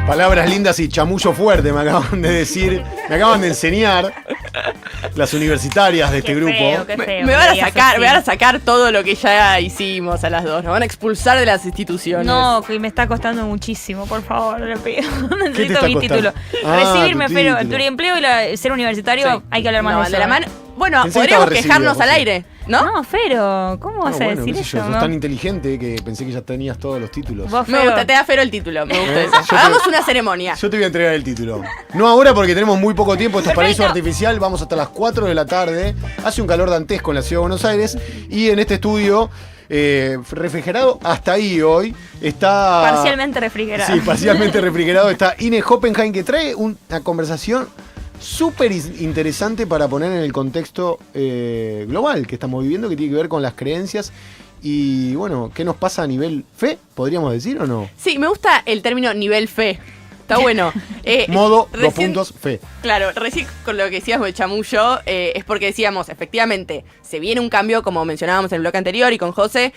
Palabras lindas y chamullo fuerte me acaban de decir, me acaban de enseñar las universitarias de este grupo. Me van a sacar todo lo que ya hicimos a las dos. Nos van a expulsar de las instituciones. No, que me está costando muchísimo, por favor, le pido. Necesito mi costando? título. Recibirme, pero el empleo y ser universitario hay que hablar más de eso. La mano. Bueno, Pensé que podríamos estaba quejarnos recibido, al aire, ¿no? No, Fero, ¿cómo vas a decir qué sé eso? yo, sos ¿no? tan inteligente que pensé que ya tenías todos los títulos. Vos, Me Fero, gusta, te da Fero el título, me gusta eso. Yo Hagamos una ceremonia. Yo te voy a entregar el título. No ahora porque tenemos muy poco tiempo. Esto es Paraíso Artificial. Vamos hasta las 4 de la tarde. Hace un calor dantesco en la ciudad de Buenos Aires. Y en este estudio, refrigerado hasta ahí hoy, está... Parcialmente refrigerado. Sí, parcialmente refrigerado. Está Ine Hoppenheim, que trae una conversación súper interesante para poner en el contexto global que estamos viviendo, que tiene que ver con las creencias. Y bueno, ¿qué nos pasa a nivel fe? ¿Podríamos decir o no? Sí, me gusta el término nivel fe. Está bueno. Modo, recién, 2 puntos, fe. Claro, recién con lo que decíamos de chamullo, es porque decíamos, efectivamente, se viene un cambio, como mencionábamos en el bloque anterior y con José,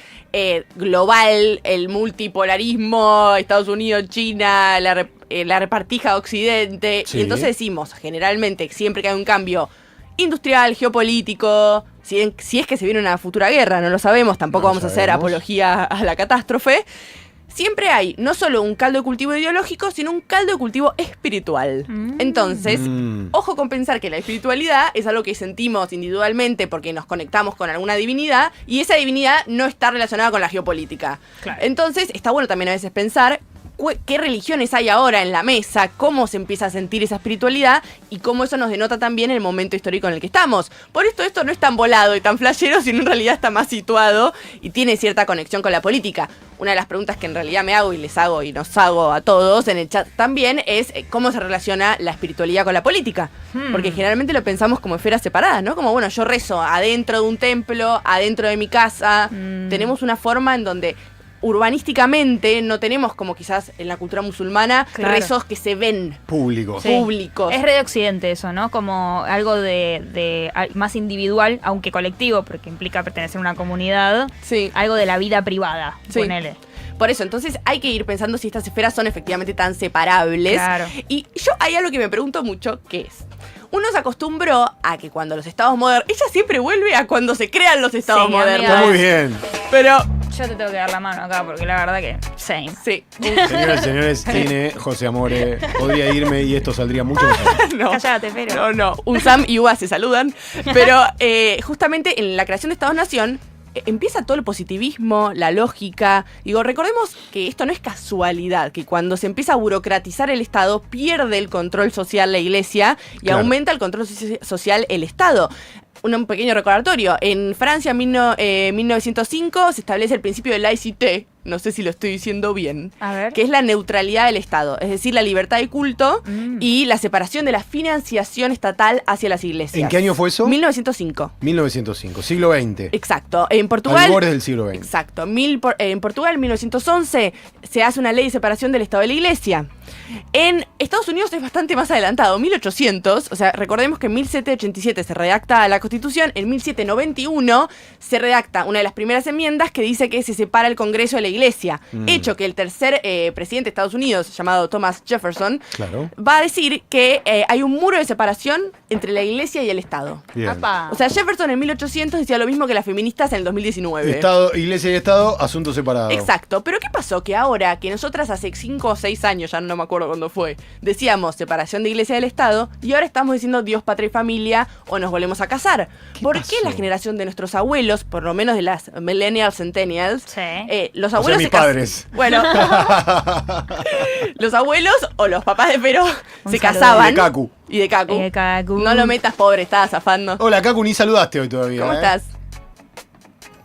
global, el multipolarismo, Estados Unidos, China, la repartija Occidente. Sí. Y entonces decimos, generalmente, siempre que hay un cambio industrial, geopolítico, si es que se viene una futura guerra, no lo sabemos, tampoco vamos a hacer apología a la catástrofe. Siempre hay no solo un caldo de cultivo ideológico, sino un caldo de cultivo espiritual. Entonces, ojo con pensar que la espiritualidad es algo que sentimos individualmente porque nos conectamos con alguna divinidad y esa divinidad no está relacionada con la geopolítica. Claro. Entonces, está bueno también a veces pensar qué religiones hay ahora en la mesa, cómo se empieza a sentir esa espiritualidad y cómo eso nos denota también el momento histórico en el que estamos. Por esto no es tan volado y tan flashero, sino en realidad está más situado y tiene cierta conexión con la política. Una de las preguntas que en realidad me hago y les hago y nos hago a todos en el chat también es cómo se relaciona la espiritualidad con la política. Porque generalmente lo pensamos como esferas separadas, ¿no? Como, bueno, yo rezo adentro de un templo, adentro de mi casa. Tenemos una forma en donde urbanísticamente no tenemos, como quizás en la cultura musulmana, rezos que se ven públicos. Públicos. Es re de Occidente eso, ¿no? Como algo de más individual, aunque colectivo, porque implica pertenecer a una comunidad. Sí. Algo de la vida privada, Sí. ponele. Por eso, entonces hay que ir pensando si estas esferas son efectivamente tan separables. Claro. Y yo hay algo que me pregunto mucho, que es, uno se acostumbró a que cuando los estados modernos, ella siempre vuelve a cuando se crean los estados Sí, modernos. amiga. Está muy bien. Pero, Yo te tengo que dar la mano acá porque la verdad que same. sí. Señores y señores, Ine, José Amore, podría irme y esto saldría mucho mejor. No. Cállate, pero. No. Un Sam y Uva se saludan. Pero justamente en la creación de Estados-Nación empieza todo el positivismo, la lógica. Digo, recordemos que esto no es casualidad, que cuando se empieza a burocratizar el Estado, pierde el control social la Iglesia y aumenta el control social el Estado. Un pequeño recordatorio. En Francia, en 1905, se establece el principio de laïcité. No sé si lo estoy diciendo bien. A ver. Que es la neutralidad del Estado. Es decir, la libertad de culto y la separación de la financiación estatal hacia las iglesias. ¿En qué año fue eso? 1905. 1905, siglo XX. Exacto. En Portugal. Albores del siglo XX. Exacto. En Portugal, en 1911, se hace una ley de separación del Estado de la Iglesia. En Estados Unidos es bastante más adelantado, 1800, o sea, recordemos que en 1787 se redacta la Constitución, en 1791 se redacta una de las primeras enmiendas que dice que se separa el Congreso de la Iglesia, hecho que el tercer presidente de Estados Unidos, llamado Thomas Jefferson, va a decir que hay un muro de separación entre la Iglesia y el Estado. O sea, Jefferson en 1800 decía lo mismo que las feministas en el 2019. Estado, Iglesia y Estado, asuntos separados. Exacto, pero ¿qué pasó? Que ahora, que nosotras hace 5 o 6 años, ya no me acuerdo cuándo fue, decíamos separación de Iglesia del Estado, y ahora estamos diciendo Dios, patria y familia, o nos volvemos a casar. ¿Por qué la generación de nuestros abuelos, por lo menos de las millennials, centennials, los abuelos mis padres. Bueno, los abuelos o los papás de Perón se saludo. casaban. Y de Cacu. Y de Cacu. No lo metas, pobre, estaba zafando. Hola, Cacu, ni saludaste hoy todavía. ¿Cómo estás?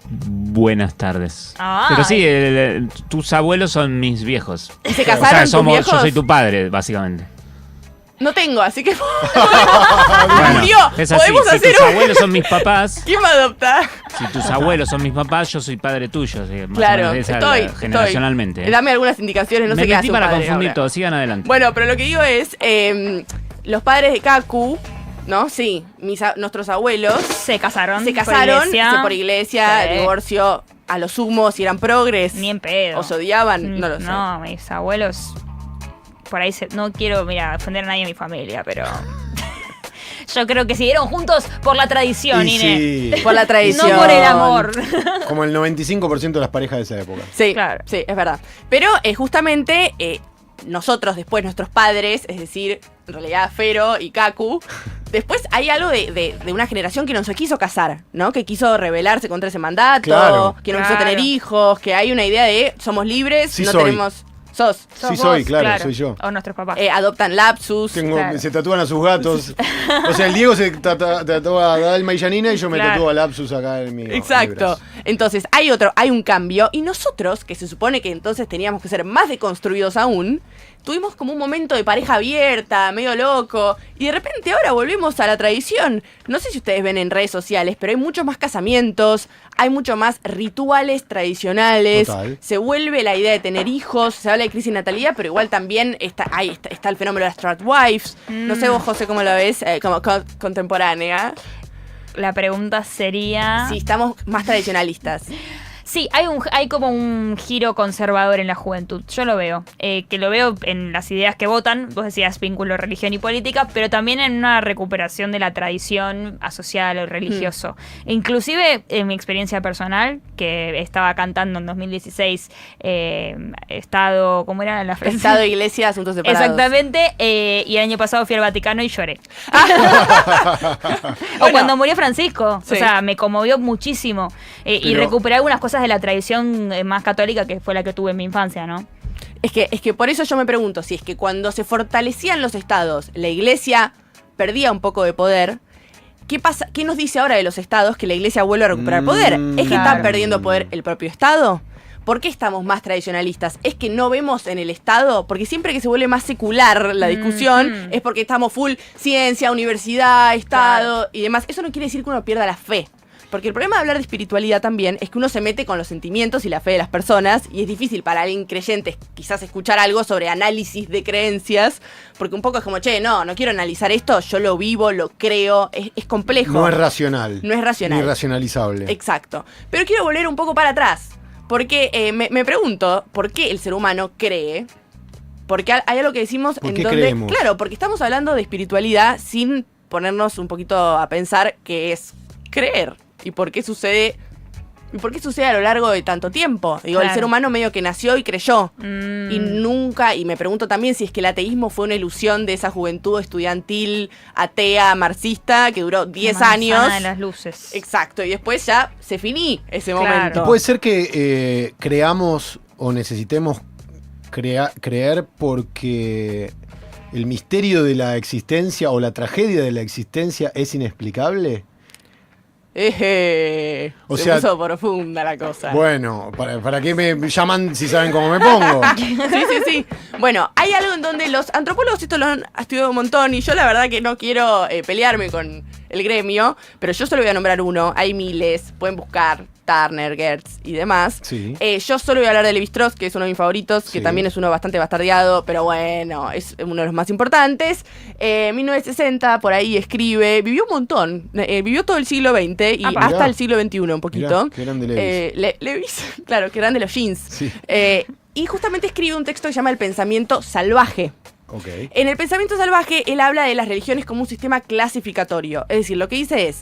Buenas tardes. Ay. Pero sí, tus abuelos son mis viejos. ¿Y se casaron tus viejos? Yo soy tu padre, básicamente. No tengo, así que Bueno, murió. es así. Podemos Si hacer tus abuelos son mis papás, ¿Quién me adopta? si tus abuelos son mis papás, yo soy padre tuyo. Más Claro, o menos estoy. generacionalmente. Dame algunas indicaciones, no Me sé qué hace metí un para padre confundir ahora. todo. Sigan adelante. Bueno, pero lo que digo es, los padres de Cacu, ¿no? Sí, nuestros abuelos Se casaron. por iglesia, Sí. divorcio, a lo sumo, si eran progres. Ni en pedo. ¿O se odiaban? No lo sé. No, mis abuelos por ahí no quiero, ofender a nadie de mi familia, pero yo creo que siguieron juntos por la tradición, Y Inés. sí. Por la tradición. No por el amor. Como el 95% de las parejas de esa época. Sí, Claro. sí, es verdad. Pero justamente nosotros después, nuestros padres, es decir, en realidad Fero y Kaku, después hay algo de una generación que no se quiso casar, ¿no? Que quiso rebelarse contra ese mandato, Claro. que no quiso tener hijos, que hay una idea de somos libres, Sí no soy. tenemos... Sos. Sos soy, vos, claro, soy yo. O nuestros papás. Adoptan lapsus. Claro. Se tatúan a sus gatos. O sea, el Diego se tatúa a Dalma y Janina y yo me Claro. tatúo a Lapsus acá en mi Exacto. brazo. Entonces, hay un cambio. Y nosotros, que se supone que entonces teníamos que ser más deconstruidos aún, tuvimos como un momento de pareja abierta, medio loco. Y de repente ahora volvemos a la tradición. No sé si ustedes ven en redes sociales, pero hay muchos más casamientos, hay mucho más rituales tradicionales. Total. Se vuelve la idea de tener hijos, se habla de crisis de natalidad, pero igual también está el fenómeno de las Stratwives. No sé vos, José, cómo lo ves, como contemporánea. La pregunta sería... Si estamos más tradicionalistas. Sí, hay como un giro conservador en la juventud. Yo lo veo. Que lo veo en las ideas que votan. Vos decías vínculo, religión y política, pero también en una recuperación de la tradición asociada a lo religioso. Inclusive, en mi experiencia personal, que estaba cantando en 2016, Estado, ¿cómo era la frase? Estado, iglesia, asuntos separados. Exactamente, y el año pasado fui al Vaticano y lloré. O Bueno. cuando murió Francisco, Sí. o sea, me conmovió muchísimo. Y Pero- recuperé algunas cosas de la tradición más católica que fue la que tuve en mi infancia, ¿no? Es que por eso yo me pregunto si es que cuando se fortalecían los estados, la iglesia perdía un poco de poder. ¿Qué pasa? ¿Qué nos dice ahora de los estados que la iglesia vuelve a recuperar poder? ¿Es que está Claro. perdiendo poder el propio estado? ¿Por qué estamos más tradicionalistas? ¿Es que no vemos en el Estado? Porque siempre que se vuelve más secular la discusión es porque estamos full ciencia, universidad, Estado y demás. Eso no quiere decir que uno pierda la fe. Porque el problema de hablar de espiritualidad también es que uno se mete con los sentimientos y la fe de las personas y es difícil para alguien creyente quizás escuchar algo sobre análisis de creencias, porque un poco es como, no quiero analizar esto, yo lo vivo, lo creo, es complejo. No es racional. No es racional. Ni racionalizable. Exacto. Pero quiero volver un poco para atrás, porque me pregunto, ¿por qué el ser humano cree? Porque hay algo que decimos ¿Por en qué donde... creemos? Claro, porque estamos hablando de espiritualidad sin ponernos un poquito a pensar qué es creer y por qué sucede a lo largo de tanto tiempo. Digo, el Claro. ser humano medio que nació y creyó. Mm. Y nunca, y me pregunto también si es que el ateísmo fue una ilusión de esa juventud estudiantil, atea, marxista, que duró 10 Manzana años. de las luces. Exacto, y después ya se finí ese Claro. momento. Puede ser que creamos o necesitemos creer porque el misterio de la existencia o la tragedia de la existencia es inexplicable. O Se sea, puso profunda la cosa. Bueno, ¿para qué me llaman si saben cómo me pongo? Sí. Bueno, hay algo en donde los antropólogos esto lo han estudiado un montón y yo la verdad que no quiero pelearme con el gremio, pero yo solo voy a nombrar uno. Hay miles, pueden buscar Turner, Gertz y demás. Sí. Yo solo voy a hablar de Levi-Strauss, que es uno de mis favoritos, que Sí. también es uno bastante bastardeado, pero bueno, es uno de los más importantes. 1960, por ahí escribe, vivió un montón, vivió todo el siglo XX y Apa. hasta Mirá. el siglo XXI un poquito. Mirá, que eran de Levis. Levis, claro, que eran de los jeans. Sí. Y justamente escribe un texto que se llama El pensamiento salvaje. Ok. En el pensamiento salvaje, él habla de las religiones como un sistema clasificatorio. Es decir, lo que dice es,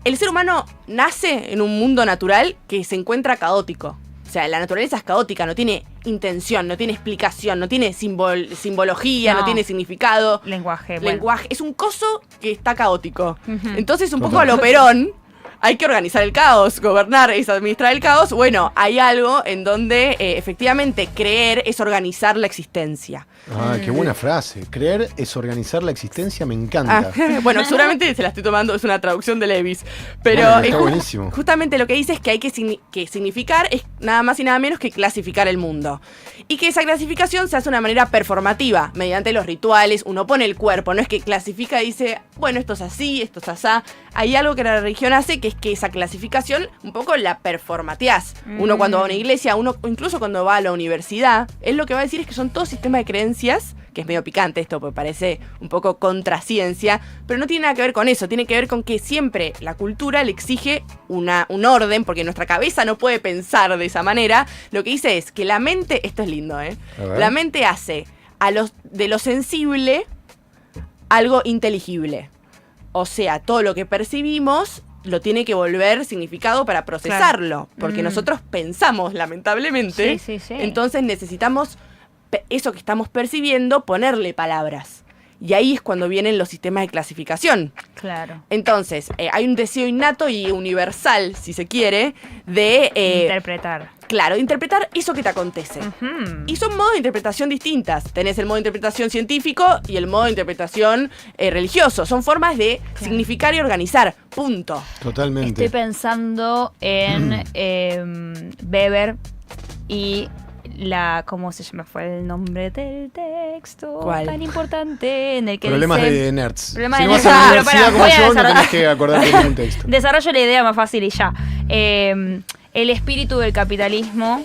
el ser humano nace en un mundo natural que se encuentra caótico. O sea, la naturaleza es caótica, no tiene intención, no tiene explicación, no tiene simbología, no No. tiene significado. Lenguaje. bueno. Lenguaje. Es un coso que está caótico. Ujú. Entonces, un poco Total. a lo Perón, hay que organizar el caos, gobernar es administrar el caos. Bueno, hay algo en donde efectivamente creer es organizar la existencia. Ah, qué buena frase. Creer es organizar la existencia, me encanta. Bueno, seguramente se la estoy tomando, es una traducción de Levis. Pero Bueno, está es buenísimo. justamente lo que dice es que hay que significar es nada más y nada menos que clasificar el mundo. Y que esa clasificación se hace de una manera performativa, mediante los rituales. Uno pone el cuerpo, no es que clasifica y dice, bueno, esto es así, esto es asá. Hay algo que la religión hace que es que esa clasificación un poco la performateás. Uno cuando va a una iglesia, uno incluso cuando va a la universidad, él lo que va a decir es que son todos sistemas de creencias, que es medio picante esto, porque parece un poco contraciencia, pero no tiene nada que ver con eso, tiene que ver con que siempre la cultura le exige un orden, porque nuestra cabeza no puede pensar de esa manera. Lo que dice es que la mente, esto es lindo, A ver. la mente hace de lo sensible algo inteligible. O sea, todo lo que percibimos lo tiene que volver significado para procesarlo. Porque nosotros pensamos, lamentablemente. Sí. Entonces necesitamos eso que estamos percibiendo, ponerle palabras. Y ahí es cuando vienen los sistemas de clasificación. Claro. Entonces, hay un deseo innato y universal, si se quiere, de... interpretar. Claro, de interpretar eso que te acontece. Y son modos de interpretación distintas. Tenés el modo de interpretación científico y el modo de interpretación religioso. Son formas de significar y organizar. Punto. Totalmente. Estoy pensando en Weber y ¿cómo se llama? Fue el nombre del texto. ¿Cuál? Tan importante en el que Problemas dice, de nerds. Problemas Si de no vas nerds. a la Pero universidad como voy a yo, no desarrollar. tenés que acordarte de ningún texto. Desarrollo la idea más fácil y ya. El espíritu del capitalismo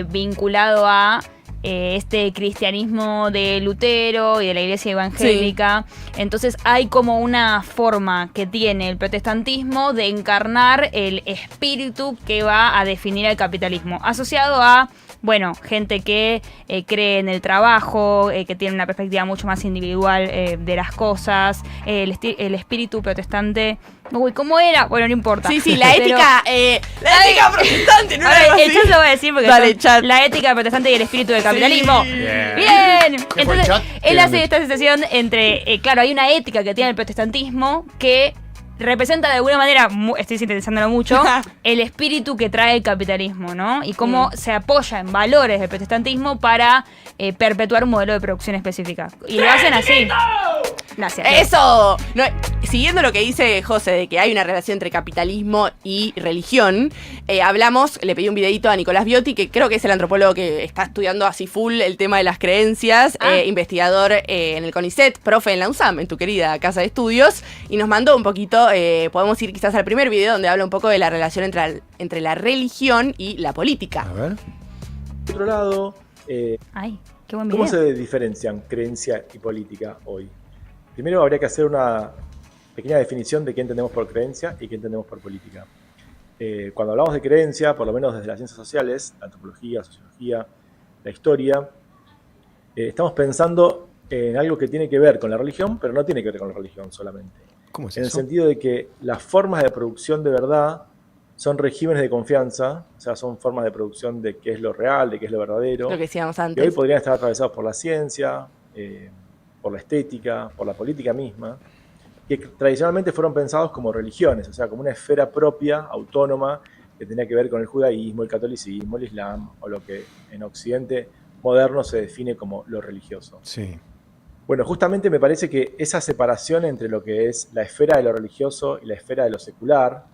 vinculado a este cristianismo de Lutero y de la iglesia evangélica. Sí. Entonces hay como una forma que tiene el protestantismo de encarnar el espíritu que va a definir el capitalismo, asociado a, bueno, gente que cree en el trabajo, que tiene una perspectiva mucho más individual de las cosas, el espíritu protestante. Uy, ¿cómo era? Bueno, no importa. Sí, la ética protestante, ¿no? El chat lo voy a decir porque dale, chat. La ética protestante y el espíritu del capitalismo. Sí. Bien. Entonces, chat? él hace esta asociación entre, claro, hay una ética que tiene el protestantismo que representa de alguna manera, estoy sintetizándolo mucho, el espíritu que trae el capitalismo, ¿no? Y cómo se apoya en valores del protestantismo para perpetuar un modelo de producción específica. Y lo hacen así. Gracias. ¡Eso! No, siguiendo lo que dice José, de que hay una relación entre capitalismo y religión, le pedí un videito a Nicolás Biotti, que creo que es el antropólogo que está estudiando así full el tema de las creencias, investigador en el CONICET, profe en la UNSAM, en tu querida casa de estudios, y nos mandó un poquito, podemos ir quizás al primer video donde habla un poco de la relación entre la religión y la política. A ver. Por otro lado, Ay, qué buen video. ¿cómo se diferencian creencia y política hoy? Primero habría que hacer una pequeña definición de qué entendemos por creencia y qué entendemos por política. Cuando hablamos de creencia, por lo menos desde las ciencias sociales, la antropología, sociología, la historia, estamos pensando en algo que tiene que ver con la religión, pero no tiene que ver con la religión solamente. ¿Cómo es En el eso? sentido de que las formas de producción de verdad son regímenes de confianza, o sea, son formas de producción de qué es lo real, de qué es lo verdadero, Lo que decíamos que hoy antes. podrían estar atravesados por la ciencia, por la estética, por la política misma, que tradicionalmente fueron pensados como religiones, o sea, como una esfera propia, autónoma, que tenía que ver con el judaísmo, el catolicismo, el islam, o lo que en Occidente moderno se define como lo religioso. Sí. Bueno, justamente me parece que esa separación entre lo que es la esfera de lo religioso y la esfera de lo secular,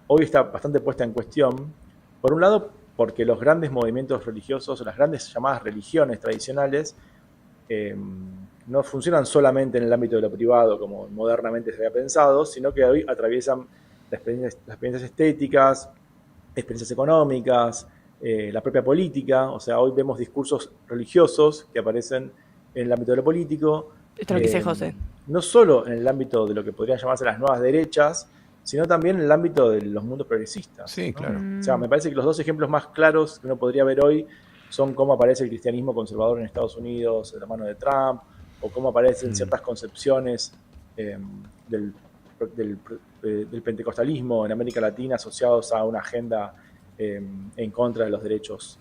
hoy está bastante puesta en cuestión. Por un lado, porque los grandes movimientos religiosos, o las grandes llamadas religiones tradicionales, no funcionan solamente en el ámbito de lo privado, como modernamente se había pensado, sino que hoy atraviesan las experiencias estéticas, experiencias económicas, la propia política. O sea, hoy vemos discursos religiosos que aparecen en el ámbito de lo político. Esto es lo que dice José. No solo en el ámbito de lo que podrían llamarse las nuevas derechas, sino también en el ámbito de los mundos progresistas. Sí, ¿no? claro. O sea, me parece que los dos ejemplos más claros que uno podría ver hoy son cómo aparece el cristianismo conservador en Estados Unidos de la mano de Trump, o cómo aparecen ciertas concepciones del pentecostalismo en América Latina asociados a una agenda en contra de los derechos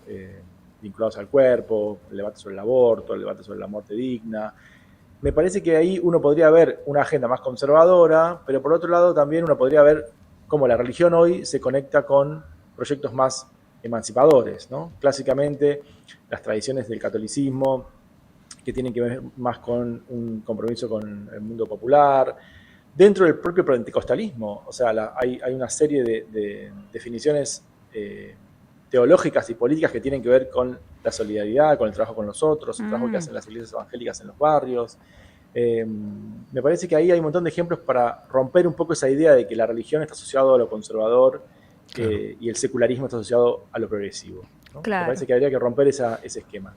vinculados al cuerpo, el debate sobre el aborto, el debate sobre la muerte digna. Me parece que ahí uno podría ver una agenda más conservadora, pero por otro lado también uno podría ver cómo la religión hoy se conecta con proyectos más emancipadores, ¿no? Clásicamente, las tradiciones del catolicismo, que tienen que ver más con un compromiso con el mundo popular, dentro del propio pentecostalismo. O sea, hay una serie de definiciones teológicas y políticas que tienen que ver con la solidaridad, con el trabajo con los otros, el trabajo que hacen las iglesias evangélicas en los barrios. Me parece que ahí hay un montón de ejemplos para romper un poco esa idea de que la religión está asociada a lo conservador, claro, y el secularismo está asociado a lo progresivo, ¿no? Claro. Me parece que habría que romper ese esquema.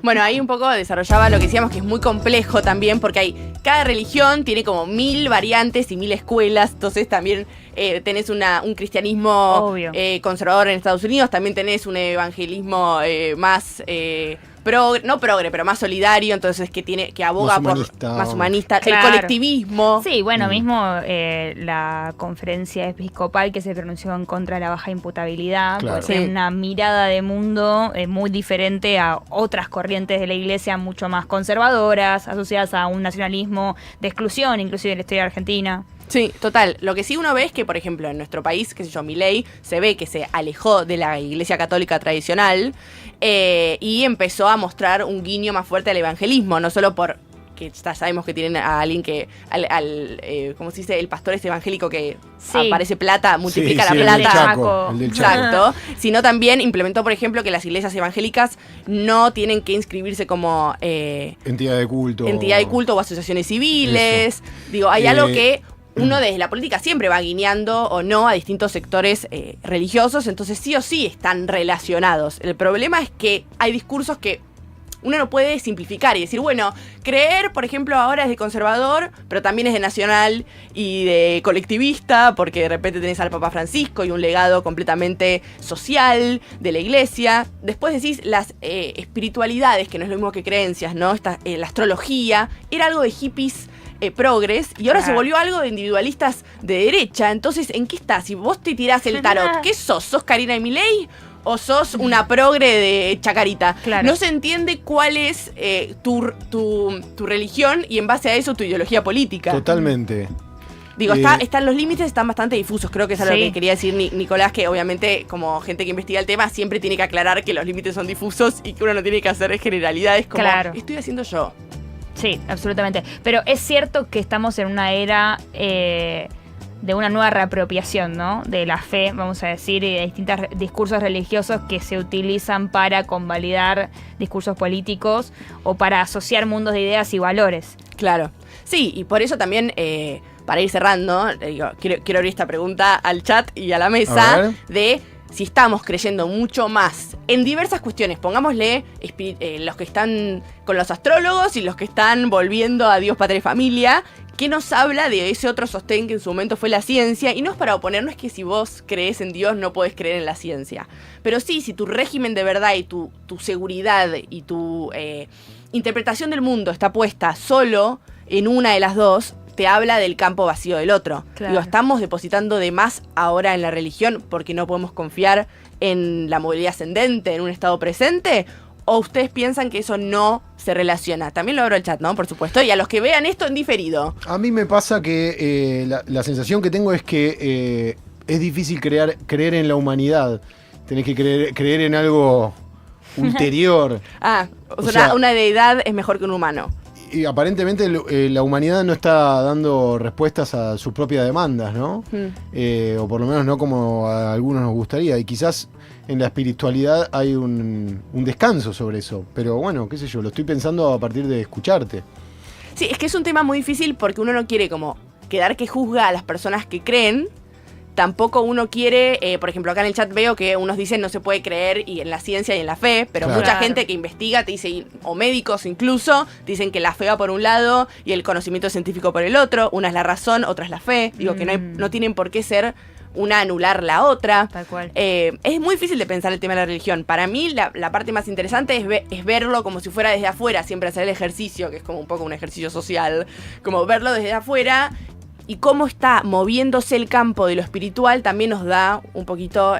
Bueno, ahí un poco desarrollaba lo que decíamos, que es muy complejo también, porque cada religión tiene como 1000 variantes y 1000 escuelas. Entonces también tenés un cristianismo conservador en Estados Unidos, también tenés un evangelismo más no progre, pero más solidario, entonces que aboga más humanista, claro. El colectivismo. Sí, bueno, mismo la conferencia episcopal que se pronunció en contra de la baja imputabilidad, Claro. pues tiene una mirada de mundo muy diferente a otras corrientes de la iglesia mucho más conservadoras, asociadas a un nacionalismo de exclusión, inclusive de la historia argentina. Sí, total. Lo que sí uno ve es que, por ejemplo, en nuestro país, qué sé yo, Milei, se ve que se alejó de la iglesia católica tradicional y empezó a mostrar un guiño más fuerte al evangelismo, no solo por que ya sabemos que tienen a alguien que, ¿cómo se dice? El pastor evangélico que aparece plata, multiplica la plata. El del Chaco. Exacto. Sino también implementó, por ejemplo, que las iglesias evangélicas no tienen que inscribirse como entidad de culto o asociaciones civiles. Eso. Digo, hay algo que uno desde la política siempre va guiñando o no a distintos sectores religiosos, entonces sí o sí están relacionados. El problema es que hay discursos que uno no puede simplificar y decir, bueno, creer, por ejemplo, ahora es de conservador, pero también es de nacional y de colectivista, porque de repente tenés al Papa Francisco y un legado completamente social de la iglesia. Después decís las espiritualidades, que no es lo mismo que creencias, ¿no? La astrología, era algo de hippies progres, y ahora se volvió algo de individualistas de derecha. Entonces, ¿en qué estás? Si vos te tirás el tarot, ¿qué sos? ¿Sos Karina y Milei? ¿O sos una progre de Chacarita? Claro. No se entiende cuál es tu religión y en base a eso tu ideología política. Totalmente. Digo, los límites están bastante difusos. Creo que es algo que quería decir Nicolás, que obviamente como gente que investiga el tema siempre tiene que aclarar que los límites son difusos y que uno no tiene que hacer generalidades como estoy haciendo yo. Sí, absolutamente. Pero es cierto que estamos en una era de una nueva reapropiación, ¿no? De la fe, vamos a decir, y de distintos discursos religiosos que se utilizan para convalidar discursos políticos o para asociar mundos de ideas y valores. Claro. Sí, y por eso también, para ir cerrando, quiero abrir esta pregunta al chat y a la mesa de si estamos creyendo mucho más en diversas cuestiones. Pongámosle los que están con los astrólogos y los que están volviendo a Dios, Patria y Familia, que nos habla de ese otro sostén que en su momento fue la ciencia, y no es para oponer, no es que si vos crees en Dios no podés creer en la ciencia, pero sí, si tu régimen de verdad y tu seguridad y tu interpretación del mundo está puesta solo en una de las dos, te habla del campo vacío del otro. Claro. Digo, estamos depositando de más ahora en la religión porque no podemos confiar en la movilidad ascendente, en un estado presente, ¿o ustedes piensan que eso no se relaciona? También lo abro al chat, ¿no? Por supuesto. Y a los que vean esto en diferido. A mí me pasa que la sensación que tengo es que es difícil creer en la humanidad. Tenés que creer en algo ulterior. O sea, una deidad es mejor que un humano. Y aparentemente la humanidad no está dando respuestas a sus propias demandas, ¿no? O por lo menos no como a algunos nos gustaría. Y quizás en la espiritualidad hay un descanso sobre eso. Pero bueno, qué sé yo, lo estoy pensando a partir de escucharte. Sí, es que es un tema muy difícil porque uno no quiere como quedar que juzga a las personas que creen. Tampoco uno quiere, por ejemplo, acá en el chat veo que unos dicen no se puede creer y en la ciencia y en la fe, pero mucha gente que investiga te dice, o médicos incluso, dicen que la fe va por un lado y el conocimiento científico por el otro. Una es la razón, otra es la fe. Digo que no tienen por qué ser una anular la otra. Tal cual. Es muy difícil de pensar el tema de la religión. Para mí la parte más interesante es verlo como si fuera desde afuera, siempre hacer el ejercicio, que es como un poco un ejercicio social, como verlo desde afuera. Y cómo está moviéndose el campo de lo espiritual también nos da un poquito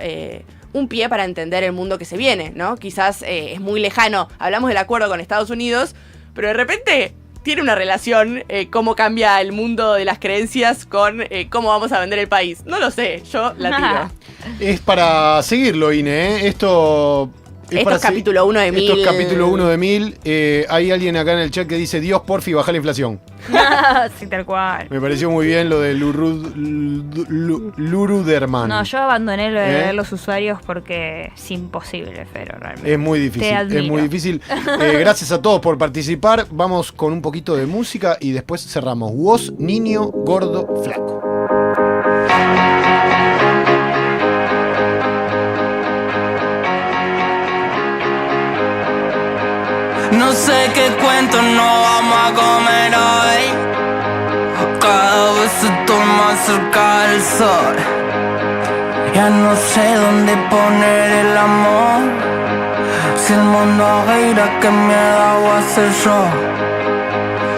un pie para entender el mundo que se viene, ¿no? Quizás es muy lejano, hablamos del acuerdo con Estados Unidos, pero de repente tiene una relación cómo cambia el mundo de las creencias con cómo vamos a vender el país. No lo sé, yo la tiro. Es para seguirlo, Ine, Esto es capítulo 1 de 1000. Esto es capítulo 1 de 1000. Hay alguien acá en el chat que dice: Dios, porfi, baja la inflación. Sí, tal cual. Me pareció muy bien lo de Luruderman. No, yo abandoné lo de ver los usuarios porque es imposible, pero realmente. Es muy difícil. Es muy difícil. Gracias a todos por participar. Vamos con un poquito de música y después cerramos. Woz, niño, gordo, flaco. No sé qué cuento no vamos a comer hoy. Cada vez estoy más cerca del sol. Ya no sé dónde poner el amor. Si el mundo gira, ¿qué mierda voy a hacer yo?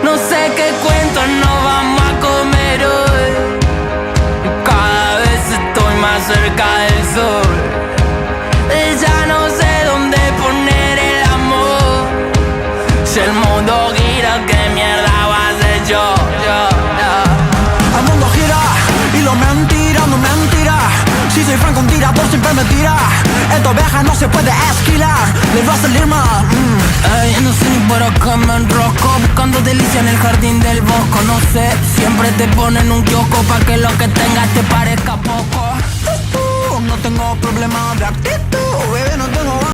No sé qué cuento nos vamos a comer hoy. Cada vez estoy más cerca del sol. Ya no sé dónde poner el amor. Si el mundo gira, ¿qué mierda voy a hacer yo? El mundo gira y lo mentira, no mentira. Si soy franco, un tirador siempre me tira. Esta oveja no se puede esquilar, le va a salir mal. Ay, no sé ni por acá me enrosco, buscando delicia en el jardín del bosco. No sé, siempre te ponen un kiosco pa' que lo que tengas te parezca poco. No tengo problema de actitud, bebé, no tengo